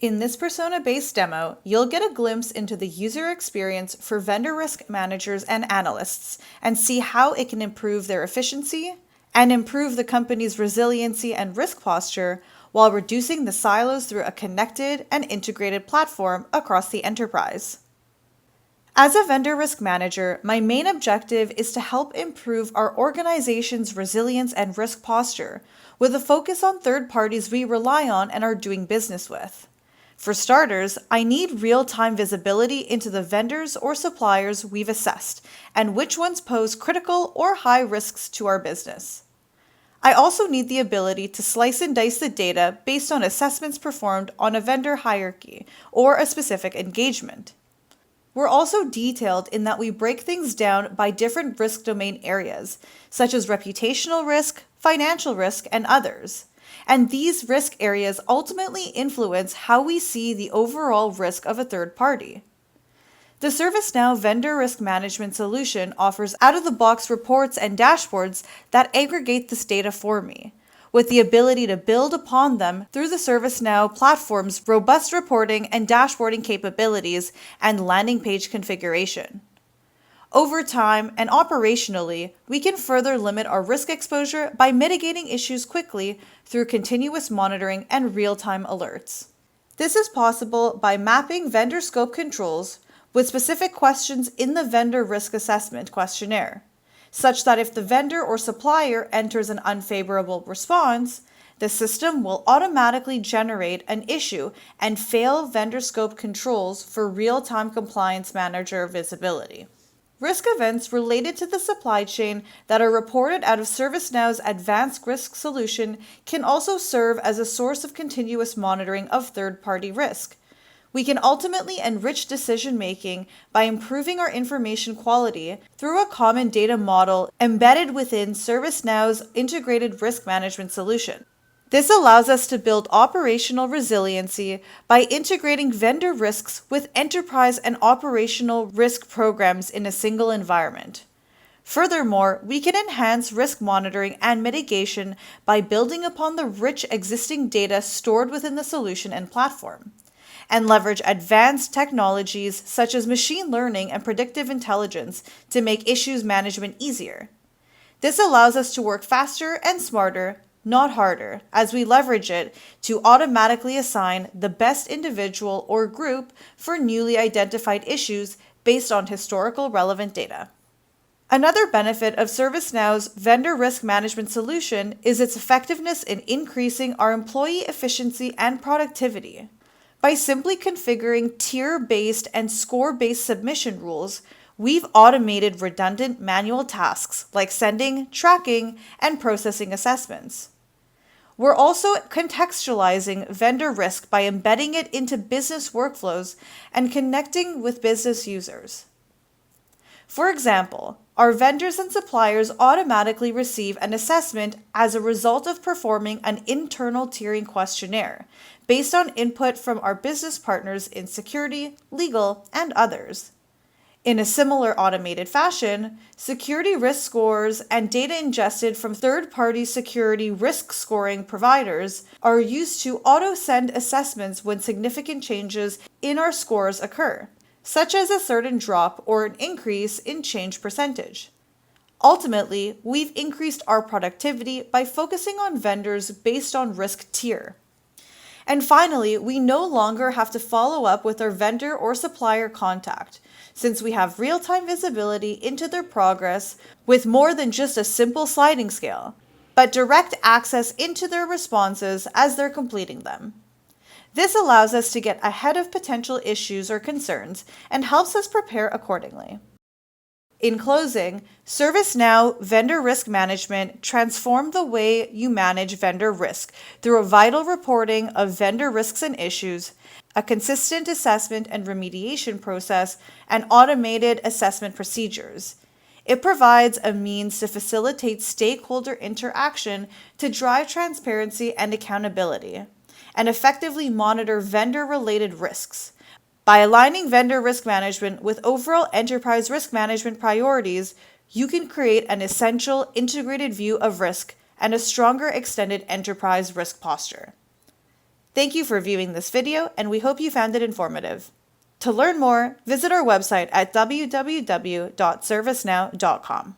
In this persona-based demo, you'll get a glimpse into the user experience for vendor risk managers and analysts and see how it can improve their efficiency and improve the company's resiliency and risk posture while reducing the silos through a connected and integrated platform across the enterprise. As a vendor risk manager, my main objective is to help improve our organization's resilience and risk posture with a focus on third parties we rely on and are doing business with. For starters, I need real-time visibility into the vendors or suppliers we've assessed and which ones pose critical or high risks to our business. I also need the ability to slice and dice the data based on assessments performed on a vendor hierarchy or a specific engagement. We're also detailed in that we break things down by different risk domain areas, such as reputational risk, financial risk, and others. And these risk areas ultimately influence how we see the overall risk of a third party. The ServiceNow Vendor Risk Management solution offers out-of-the-box reports and dashboards that aggregate this data for me, with the ability to build upon them through the ServiceNow platform's robust reporting and dashboarding capabilities and landing page configuration. Over time and operationally, we can further limit our risk exposure by mitigating issues quickly through continuous monitoring and real-time alerts. This is possible by mapping vendor scope controls with specific questions in the vendor risk assessment questionnaire, such that if the vendor or supplier enters an unfavorable response, the system will automatically generate an issue and fail vendor scope controls for real-time compliance manager visibility. Risk events related to the supply chain that are reported out of ServiceNow's advanced risk solution can also serve as a source of continuous monitoring of third-party risk. We can ultimately enrich decision-making by improving our information quality through a common data model embedded within ServiceNow's integrated risk management solution. This allows us to build operational resiliency by integrating vendor risks with enterprise and operational risk programs in a single environment. Furthermore, we can enhance risk monitoring and mitigation by building upon the rich existing data stored within the solution and platform, and leverage advanced technologies such as machine learning and predictive intelligence to make issues management easier. This allows us to work faster and smarter, not harder, as we leverage it to automatically assign the best individual or group for newly identified issues based on historical relevant data. Another benefit of ServiceNow's vendor risk management solution is its effectiveness in increasing our employee efficiency and productivity. By simply configuring tier-based and score-based submission rules, we've automated redundant manual tasks like sending, tracking, and processing assessments. We're also contextualizing vendor risk by embedding it into business workflows and connecting with business users. For example, our vendors and suppliers automatically receive an assessment as a result of performing an internal tiering questionnaire based on input from our business partners in security, legal, and others. In a similar automated fashion, security risk scores and data ingested from third-party security risk scoring providers are used to auto-send assessments when significant changes in our scores occur, such as a certain drop or an increase in change percentage. Ultimately, we've increased our productivity by focusing on vendors based on risk tier. And finally, we no longer have to follow up with our vendor or supplier contact, since we have real-time visibility into their progress with more than just a simple sliding scale, but direct access into their responses as they're completing them. This allows us to get ahead of potential issues or concerns and helps us prepare accordingly. In closing, ServiceNow Vendor Risk Management transformed the way you manage vendor risk through a vital reporting of vendor risks and issues, a consistent assessment and remediation process, and automated assessment procedures. It provides a means to facilitate stakeholder interaction to drive transparency and accountability, and effectively monitor vendor-related risks. By aligning vendor risk management with overall enterprise risk management priorities, you can create an essential integrated view of risk and a stronger extended enterprise risk posture. Thank you for viewing this video, and we hope you found it informative. To learn more, visit our website at www.servicenow.com.